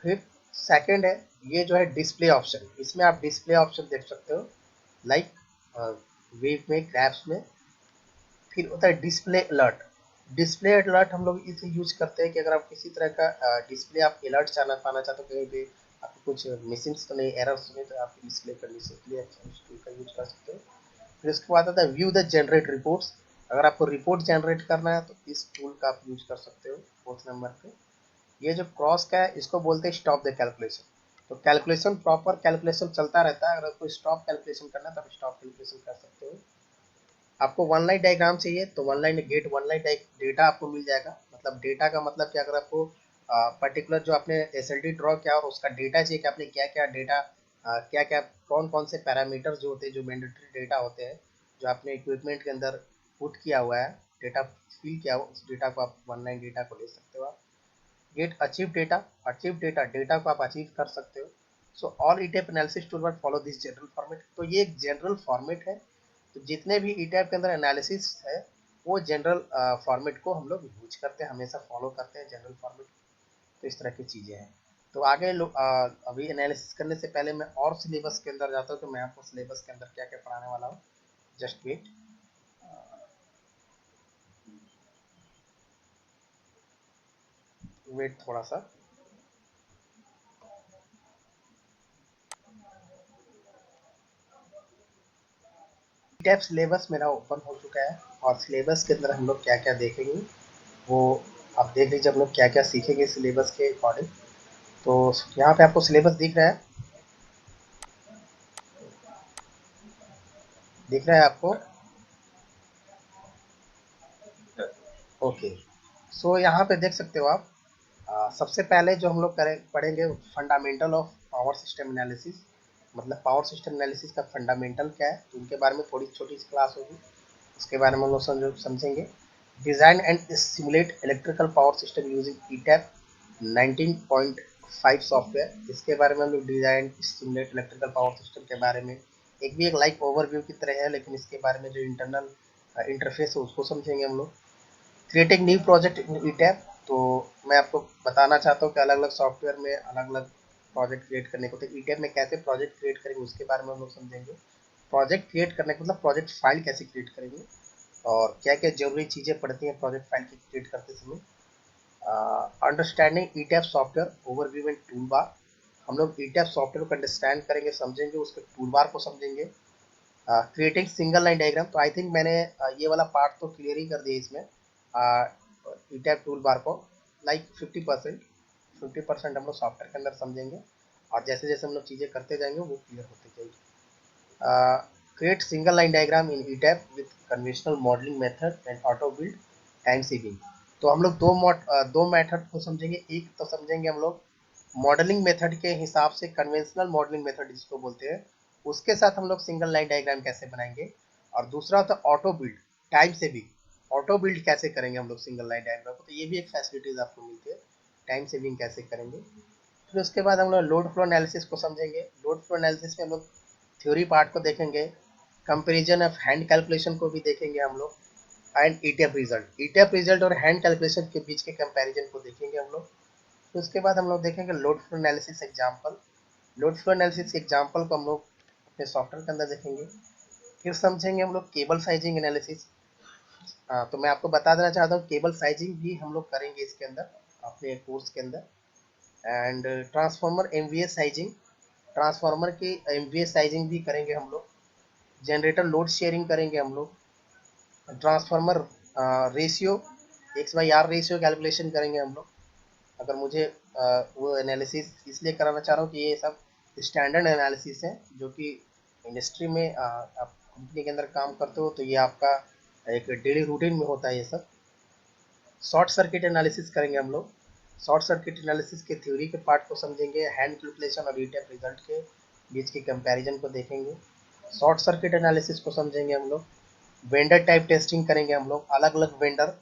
फिर सेकंड है, ये जो है डिस्प्ले ऑप्शन, इसमें आप डिस्प्ले ऑप्शन देख सकते हो, लाइक वेब में, ग्राफ्स में। फिर होता है डिस्प्ले अलर्ट। डिस्प्ले अलर्ट हम लोग इसे यूज करते हैं कि अगर आप किसी तरह का डिस्प्ले आप अलर्ट पाना चाहते हो, कहीं पे आपको कुछ मिसिंग्स तो नहीं, एरर्स तो नहीं, तो आप डिस्प्ले करने से के लिए उस टूल का यूज कर सकते हो। फिर उसके बाद आता है व्यू द जनरेट रिपोर्ट्स। अगर आपको रिपोर्ट जनरेट करना है तो इस टूल का आप यूज कर सकते हो फोर्थ नंबर पे। ये जो क्रॉस का है, इसको बोलते हैं स्टॉप द कैलकुलेशन। तो कैलकुलेशन, प्रॉपर कैलकुलेशन चलता रहता है, अगर आपको स्टॉप कैलकुलेशन करना है तो आप स्टॉप कैलकुलेशन कर सकते हो। आपको वन लाइन डायग्राम चाहिए तो one line get, one line data आपको मिल जाएगा। मतलब डेटा का मतलब कि अगर आपको पर्टिकुलर जो आपने एस एल डी ड्रॉ किया और उसका डेटा चाहिए कि आपने क्या क्या डेटा, क्या क्या, कौन कौन से पैरामीटर जो होते हैं, जो मैंडेटरी डेटा होते हैं, जो आपने इक्विपमेंट के अंदर पुट किया हुआ है, डेटा फिल किया हुआ, उस डेटा को आप वन लाइन डेटा को ले सकते हो आप। Get achieve data, achieve data, data को आप अचीव कर सकते हो। So all ETAP analysis tool follow this general format. तो ये एक जनरल फॉर्मेट है। तो जितने भी ईटेप के अंदर एनालिसिस है, वो जनरल फॉर्मेट को हम लोग यूज करते हैं, हमेशा फॉलो करते हैं जनरल फॉर्मेट। तो इस तरह की चीज़ें हैं। तो आगे अभी एनालिसिस करने से पहले मैं और सिलेबस के अंदर जाता हूँ, तो मैं आपको सिलेबस के अंदर क्या क्या पढ़ाने वाला हूँ। जस्ट वेट, वेट थोड़ा सा। टैब सिलेबस मेरा ओपन हो चुका है, और सिलेबस के अंदर हम लोग क्या क्या देखेंगे वो आप देख लीजिए, हम लोग क्या क्या सीखेंगे सिलेबस के अकॉर्डिंग। तो यहाँ पे आपको सिलेबस दिख रहा है, दिख रहा है आपको? ओके। सो यहाँ पे देख सकते हो आप, सबसे पहले जो हम लोग पढ़ेंगे fundamental of power system analysis. मतलब पावर सिस्टम एनालिसिस का फंडामेंटल क्या है, तो उनके बारे में थोड़ी छोटी सी क्लास होगी, उसके बारे में हम लोग समझेंगे। Design and simulate electrical power system using ETAP 19.5 software, इसके बारे में हम लोग design simulate electrical power system के बारे में, एक भी एक लाइक ओवरव्यू की तरह है, लेकिन इसके बारे में जो इंटरनल इंटरफेस है उसको समझेंगे हम लोग। क्रिएटिंग न्यू प्रोजेक्ट इन ईटैप, तो मैं आपको बताना चाहता हूँ कि अलग अलग सॉफ्टवेयर में अलग अलग प्रोजेक्ट क्रिएट करने को, तो ईटैप में कैसे प्रोजेक्ट क्रिएट करेंगे उसके बारे में हम लोग समझेंगे। प्रोजेक्ट क्रिएट करने का मतलब प्रोजेक्ट फाइल कैसे क्रिएट करेंगे, और क्या क्या जरूरी चीज़ें पड़ती हैं प्रोजेक्ट फाइल की क्रिएट करते समय। Understanding ETAP software overview and tool bar, हम लोग ईटैप सॉफ्टवेयर को अंडरस्टैंड करेंगे, समझेंगे, उसके टूल बार को समझेंगे। क्रिएटिंग सिंगल लाइन डायग्राम, तो आई थिंक मैंने ये वाला पार्ट तो क्लियर ही कर दिया इसमें। ईटैप टूल बार को लाइक 50%, 50% हम लोग सॉफ्टवेयर के अंदर समझेंगे, और जैसे जैसे हम लोग चीज़ें करते जाएंगे वो क्लियर होते जाएगी। Create single line diagram in ETAP with conventional modelling method and auto build time saving. तो हम लोग दो मेथड को समझेंगे। एक तो समझेंगे हम लोग मॉडलिंग मेथड के हिसाब से, कन्वेंशनल मॉडलिंग मेथड जिसको बोलते हैं, उसके साथ हम लोग सिंगल लाइन डायग्राम कैसे बनाएंगे। और दूसरा होता है auto build, time saving, auto build कैसे करेंगे हम लोग सिंगल लाइन डायग्राम को, तो ये भी एक फैसिलिटीज आपको मिलती है, टाइम सेविंग कैसे करेंगे। फिर उसके बाद हम लोग लोड फ्लो एनालिसिस को समझेंगे। लोड फ्लो एनालिसिस में हम लोग थ्योरी पार्ट को देखेंगे, कंपेरिजन ऑफ हैंड कैलकुलेशन को भी देखेंगे हम लोग, and ETF result, ETF result और हैंड कैलकुलेशन के बीच के कंपैरिजन को देखेंगे हम लोग। तो उसके बाद हम लोग देखेंगे load flow analysis example. Load flow analysis example को हम लोग अपने सॉफ्टवेयर के अंदर देखेंगे। फिर समझेंगे हम लोग केबल साइजिंग एनालिसिस। हाँ, तो मैं आपको बता देना चाहता हूँ केबल साइजिंग भी हम लोग करेंगे इसके अंदर, अपने कोर्स के अंदर। And transformer MVA sizing, transformer की एमवीए साइजिंग भी करेंगे हम लोग। जनरेटर लोड शेयरिंग करेंगे हम लोग। Transformer ratio, X by R ratio calculation करेंगे हम लोग। अगर मुझे वो एनालिसिस इसलिए कराना चाह रहा हूँ कि ये सब स्टैंडर्ड एनालिसिस है, जो कि इंडस्ट्री में आप कंपनी के अंदर काम करते हो तो ये आपका एक डेली रूटीन में होता है ये सब। शॉर्ट सर्किट एनालिसिस करेंगे हम लोग। शॉर्ट सर्किट एनालिसिस के थ्योरी के पार्ट को समझेंगे, हैंड कैलकुलेशन और ईटीएफ रिजल्ट के बीच के कंपैरिजन को देखेंगे। शॉर्ट सर्किट एनालिसिस को समझेंगे हम लोग। वेंडर टाइप टेस्टिंग करेंगे हम लोग, अलग अलग वेंडर।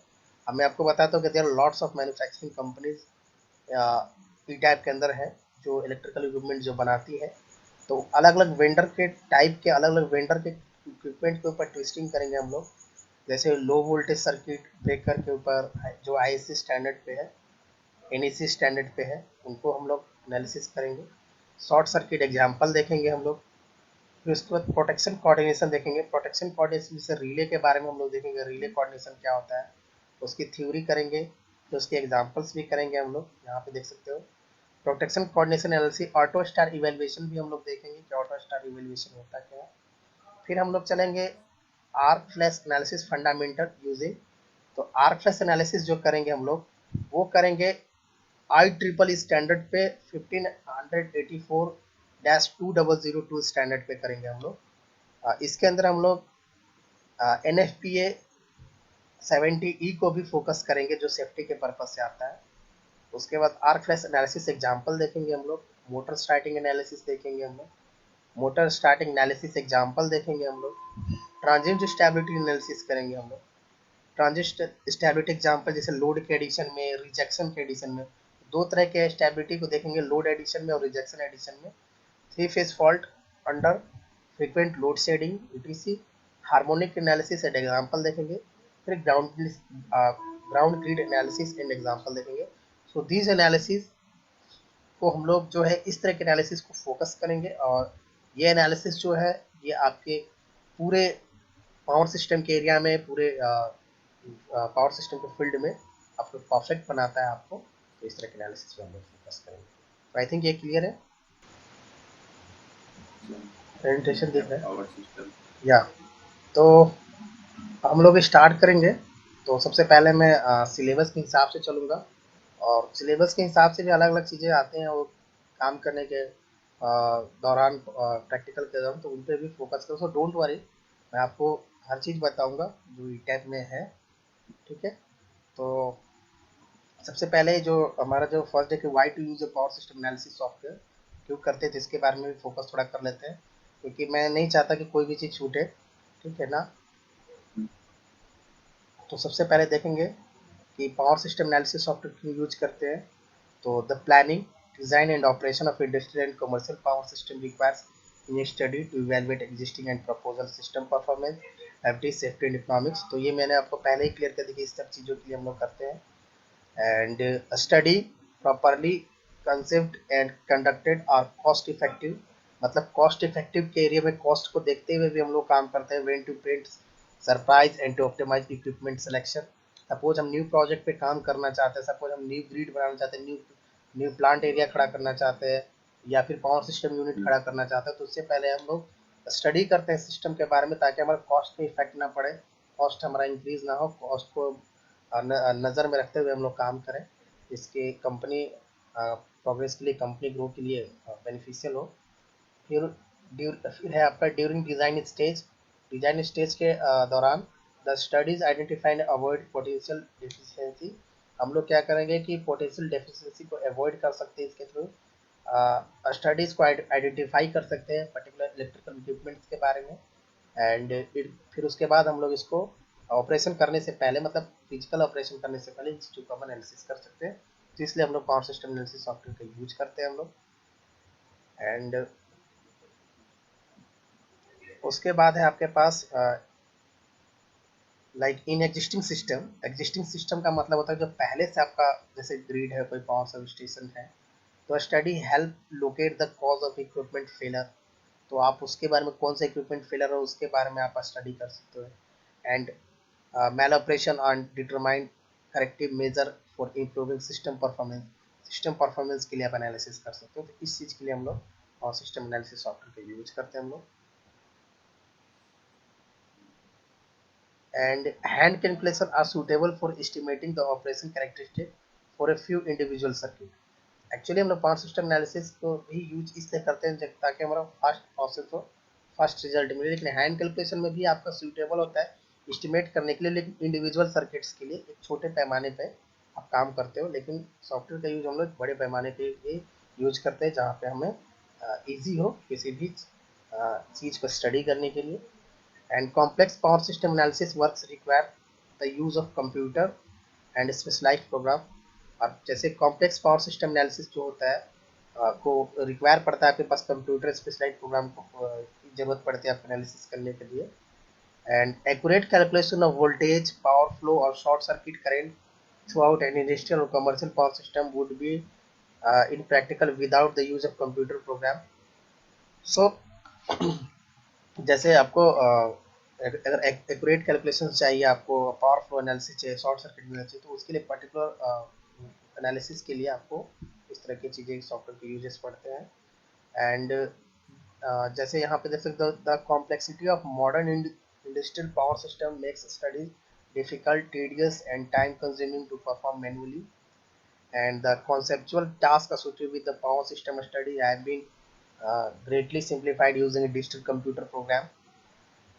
अब मैं आपको बताता हूँ कि there are lots of manufacturing companies ETAP के अंदर है, जो इलेक्ट्रिकल इक्विपमेंट जो बनाती है। तो अलग अलग वेंडर के टाइप के, अलग अलग वेंडर के इक्विपमेंट के ऊपर टेस्टिंग करेंगे हम लोग। जैसे लो वोल्टेज सर्किट ब्रेकर के ऊपर जो आईएससी स्टैंडर्ड पे है, एनईसी स्टैंडर्ड पे है, उनको हम लोग एनालिसिस करेंगे। शॉर्ट सर्किट एग्जांपल देखेंगे हम लोग। फिर उसके बाद प्रोटेक्शन कोऑर्डिनेशन देखेंगे। प्रोटेक्शन कोऑर्डिनेशन जैसे रिले के बारे में हम लोग देखेंगे, रिले कोऑर्डिनेशन क्या होता है, उसकी थ्योरी करेंगे, तो उसके एग्जांपल्स भी करेंगे हम लोग। यहाँ पे देख सकते हो protection coordination analysis. Auto star evaluation भी हम लोग देखेंगे कि ऑटो स्टार इवेल्युएशन होता क्या है। फिर हम लोग चलेंगे arc flash analysis fundamental using. तो आर्क फ्लैश एनालिसिस जो करेंगे हम लोग, वो करेंगे आई ट्रिपल स्टैंडर्ड पे 1584-2002 स्टैंडर्ड पे करेंगे हम लोग। इसके अंदर हम लोग NFPA 70E को भी फोकस करेंगे, जो सेफ्टी के पर्पज से आता है। उसके बाद आर्क फ्लैश एनालिसिस एग्जांपल देखेंगे हम लोग। मोटर स्टार्टिंग एनालिसिस देखेंगे हम लोग। मोटर स्टार्टिंग एनालिसिस एग्जांपल देखेंगे हम लोग। ट्रांजिएंट स्टेबिलिटी एनालिसिस करेंगे हम लोग। ट्रांजिट स्टेबिलिटी एग्जांपल जैसे लोड के एडिशन में, रिजेक्शन के एडिशन में। दो तरह के स्टेबिलिटी को देखेंगे, लोड एडिशन में और रिजेक्शन एडिशन में। Three phase fault under frequent load shedding UTC. Harmonic analysis and example देखेंगे। फिर ground grid analysis and example देखेंगे। सो दीज एनालिसिस को हम लोग जो है इस तरह के एनालिसिस को फोकस करेंगे, और ये एनालिसिस जो है ये आपके पूरे पावर सिस्टम के एरिया में, पूरे पावर सिस्टम के फील्ड में आपको परफेक्ट बनाता है आपको। तो इस तरह के एनालिसिस पे हम लोग फोकस करेंगे। तो आई थिंक ये क्लियर है, प्रेजेंटेशन दिख रहा है पावर सिस्टम। या। तो हम लोग स्टार्ट करेंगे। तो सबसे पहले मैं सिलेबस के हिसाब से चलूँगा, और सिलेबस के हिसाब से भी अलग अलग चीज़ें आते हैं वो काम करने के दौरान, प्रैक्टिकल के दौरान, तो उन पर भी फोकस करो। सो डोंट वरी, मैं आपको हर चीज़ बताऊंगा जो ई टैप में है, ठीक है। तो सबसे पहले जो हमारा जो फर्स्ट है कि why to use power system analysis software, क्यों करते हैं, तो इसके बारे में भी फोकस थोड़ा कर लेते हैं, क्योंकि मैं नहीं चाहता कि कोई भी चीज़ छूटे, ठीक है ना। तो सबसे पहले देखेंगे कि पावर सिस्टम एनालिसिस सॉफ्टवेयर क्यों यूज करते हैं। तो the planning, design and operation of industrial and commercial power system requires in study to evaluate existing and proposal system performance, एफटी, सेफ्टी एंड इकोनॉमिक्स। तो ये मैंने आपको पहले ही क्लियर कर दी कि इस सब चीज़ों के लिए हम लोग करते हैं। And study properly concept and conducted और कॉस्ट इफेक्टिव, मतलब कॉस्ट इफेक्टिव के एरिया में कॉस्ट को देखते हुए भी हम लोग काम करते हैं। When to print surprise and to optimize equipment selection. Suppose हम न्यू प्रोजेक्ट पे काम करना चाहते हैं, सपोज हम न्यू ग्रिड बनाना चाहते हैं, न्यू प्लांट एरिया खड़ा करना चाहते हैं, या फिर पावर सिस्टम यूनिट खड़ा करना चाहते हैं, तो उससे पहले हम लोग स्टडी करते हैं सिस्टम के बारे में, ताकि हमारे कॉस्ट पे इफेक्ट ना पड़े, कॉस्ट हमारा इंक्रीज ना हो, कॉस्ट को नज़र में रखते हुए हम लोग काम करें, इसके कंपनी प्रोग्रेस के लिए, कंपनी ग्रो के लिए बेनिफिशियल हो। फिर फिर है आपका during design stage. Design stage के दौरान the studies identify and avoid potential deficiency. हम लोग क्या करेंगे कि पोटेंशियल डेफिशिएंसी को अवॉइड कर सकते हैं इसके थ्रू। स्टडीज़ को आइडेंटिफाई कर सकते हैं पर्टिकुलर इलेक्ट्रिकल इक्विपमेंट्स के बारे में। एंड फिर उसके बाद हम लोग इसको ऑपरेशन करने से पहले, मतलब फिजिकल ऑपरेशन करने से पहले इन चीज़ों का हम एनालिसिस कर सकते हैं। तो इसलिए हम लोग पावर सिस्टम एनालिसिस सॉफ्टवेयर का यूज करते हैं हम लोग। एंड उसके बाद है आपके पास like in existing system. Existing system का मतलब होता है जो पहले से आपका, जैसे ग्रिड है, कोई पावर सब स्टेशन है, तो study help locate the cause of equipment failure. तो आप उसके बारे में, कौन सा इक्विपमेंट फेलर हो उसके बारे में आप स्टडी कर सकते हो। And mal operation on determine corrective measure for improving system performance. System performance के लिए आप एनालिसिस कर सकते हो। तो इस चीज़ के लिए हम लोग और सिस्टम एनालिसिस सॉफ्टवेयर का यूज करते हैं हम लोग। And hand calculation are suitable for estimating the operation characteristic for a few individual circuit। Actually हम लोग पावर सिस्टम एनालिसिस को भी यूज इसलिए करते हैं ताकि हमारा फास्ट प्रोसेस हो, फास्ट रिजल्ट मिले। लेकिन हैंड कैलकुलेशन में भी आपका सूटेबल होता है एस्टिमेट करने के लिए, लेकिन इंडिविजुअल सर्किट्स के लिए एक छोटे पैमाने पे आप काम करते हो। लेकिन सॉफ्टवेयर का यूज हम लोग बड़े पैमाने पे भी यूज करते हैं, जहाँ पे हमें ईजी हो किसी भी चीज़ को स्टडी करने के लिए। And complex power system analysis works require the use of computer and specialized program। और जैसे कॉम्प्लेक्स पावर सिस्टम एनालिसिस जो होता है को रिक्वायर पड़ता है आपके पास कंप्यूटर स्पेशलाइज्ड प्रोग्राम को की जरूरत पड़ती है आपको एनालिसिस करने के लिए। And accurate calculation of voltage, power flow, or short circuit current throughout an industrial or commercial power system would be impractical without the use of computer program. So जैसे आपको अगर एक्यूरेट कैलकुलेशन चाहिए, आपको power flow analysis चाहिए, short circuit analysis चाहिए, तो उसके लिए पर्टिकुलर एनालिसिस के लिए आपको इस तरह की चीज़ें सॉफ्टवेयर के यूजेस पड़ते हैं. एंड जैसे यहाँ पे देख सकते हो, the complexity of modern industrial power system makes study difficult, tedious and time consuming to perform manually. And the conceptual tasks associated with the power system study have been greatly simplified using a digital computer program.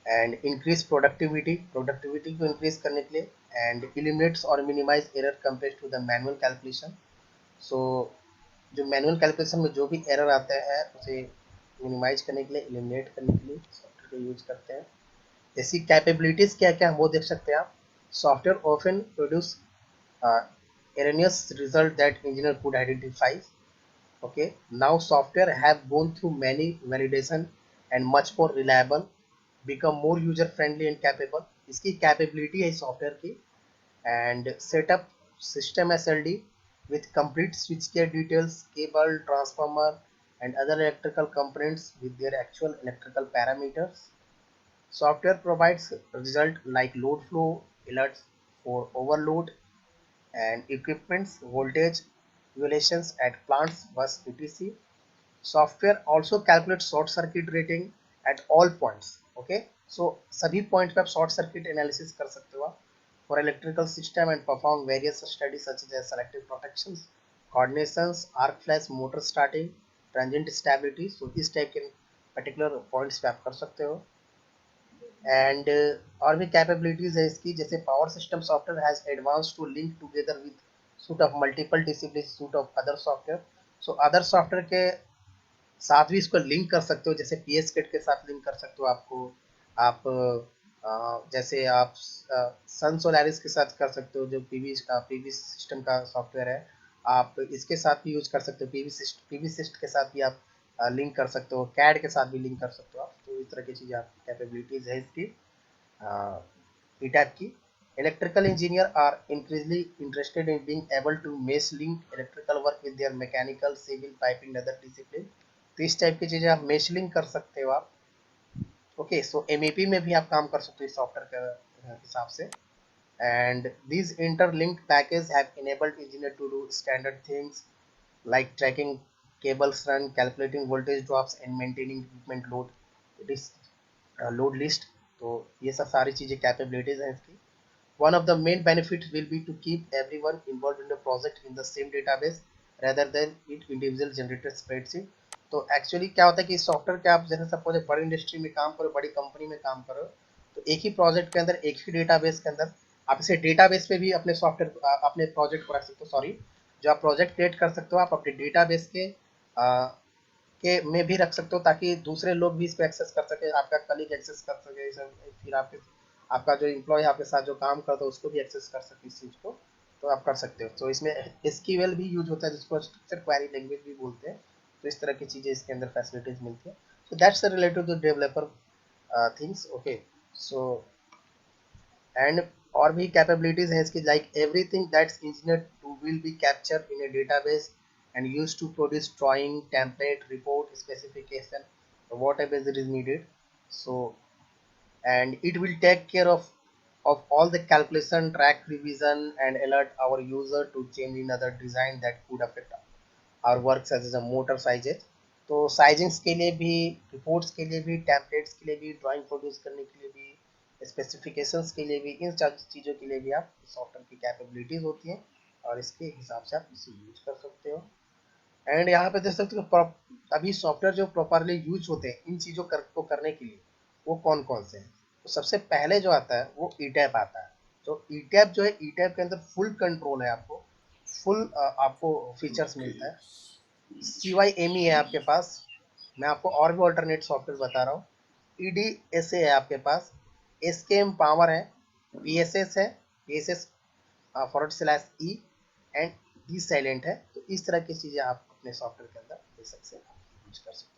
And increase productivity को increase करने के लिए, and eliminates or minimize error compared to the manual calculation. So जो manual calculation में जो भी error आते हैं उसे minimize करने के लिए, eliminate करने के लिए सॉफ्टवेयर को यूज करते हैं. ऐसी कैपेबिलिटीज क्या क्या वो देख सकते हैं आप. Software often produce uh, erroneous result that engineer could identify. Okay, now software have gone through many validation and much more reliable, become more user friendly and capable. इसकी capability है सॉफ्टवेयर की. And set up system SLD with complete switchgear details, cable, transformer, and other electrical components with their actual electrical parameters. Software provides result like load flow, alerts for overload, and equipment's voltage violations at plants, bus, etc. Software also calculates short circuit rating at all points. Okay, so सभी point पे आप short circuit analysis कर सकते हो आप for electrical system and perform various studies such as selective protections, coordinations, arc flash, motor starting, transient stability. So इस type के particular points पे आप कर सकते हो. एंड और भी कैपेबिलिटीज है इसकी, जैसे power system software has advance to link together with suite of multiple discipline suite of other software. So other software के साथ भी इसको लिंक कर सकते हो, जैसे PS किट के साथ लिंक कर सकते हो आपको. आप जैसे आप सन सोलारिस के साथ कर सकते हो, जो पीवी सिस्टम का सॉफ्टवेयर है. आप इसके साथ भी यूज कर सकते हो, पीवी सिस्ट के साथ भी आप लिंक कर सकते हो, कैड के साथ भी लिंक कर सकते हो आप. तो इस तरह की चीज़ें आप कैपेबिलिटीज है इसकी ईटैप की. Electrical engineer are increasingly interested in being able to mesh link electrical work with their mechanical, civil, piping, other discipline. तो इस टाइप की चीजें आप मेश लिंक कर सकते हो आप. ओके, सो MEP में भी आप काम कर सकते हो इस सॉफ्टवेयर के हिसाब से. And these interlinked packages have enabled engineer to do standard things like tracking cables run, calculating voltage drops, and maintaining equipment load. It is load list. तो ये सब सारी चीजें कैपेबिलिटीज हैं इसकी. One of the main benefits will be to keep everyone involved in the project in the same database rather than it individual generated spreadsheet. तो actually क्या होता है कि सॉफ्टवेयर के आप जैसे सपोज बड़ी इंडस्ट्री में काम करो, बड़ी कंपनी में काम करो, तो एक ही प्रोजेक्ट के अंदर, एक ही डेटाबेस के अंदर आप इसे डेटाबेस पे भी अपने सॉफ्टवेयर अपने प्रोजेक्ट को रख सकते हो. सॉरी, जो आप प्रोजेक्ट क्रिएट कर सकते हो आप अपने डेटाबेस के में भी रख सकते हो, ताकि दूसरे लोग भी इस पे एक्सेस कर सके, आपका कलीग एक्सेस कर सके, फिर आपका जो एम्प्लॉय आपके साथ जो काम करता है उसको भी एक्सेस कर सके इस चीज़ को. तो आप कर सकते हो. तो इसमें SQL भी यूज होता है, जिसको स्ट्रक्चर क्वेरी लैंग्वेज भी बोलते हैं. तो इस तरह की चीज़ें इसके अंदर फैसिलिटीज मिलती है. So that's related to developer things. Okay, so and और भी कैपेबिलिटीज हैं इसकी, like everything that's engineer to will be capture in a database and use to produce drawing, template, report, specification, whatever is needed. So and it will take care of all the calculation, track revision, and alert our user to change in other design that could affect our work such as a motor sizes. तो साइजिंग्स के लिए भी, reports के लिए भी, templates के लिए भी, ड्राइंग प्रोड्यूस करने के लिए भी, स्पेसिफिकेशंस के लिए भी, इन चीज़ों के लिए भी आप सॉफ्टवेयर की कैपेबिलिटीज होती हैं और इसके हिसाब से आप इसे यूज कर सकते हो. एंड यहाँ पे देख सकते हो अभी सॉफ्टवेयर जो प्रॉपरली यूज होते हैं इन चीज़ों को करने के लिए, वो कौन कौन से हैं. तो सबसे पहले जो आता है वो ईटैप आता है. तो ईटैप जो है, ईटैप के अंदर फुल कंट्रोल है, आपको फुल आपको फीचर्स Okay. मिलता है. CYME है आपके पास. मैं आपको और भी ऑल्टरनेट सॉफ्टवेयर बता रहा हूँ. EDSA है आपके पास. SKM पावर है. PSS है. PSS /E and D silent है. तो इस तरह की चीज़ें आप अपने सॉफ्टवेयर के अंदर बेशक से यूज कर सकते हैं.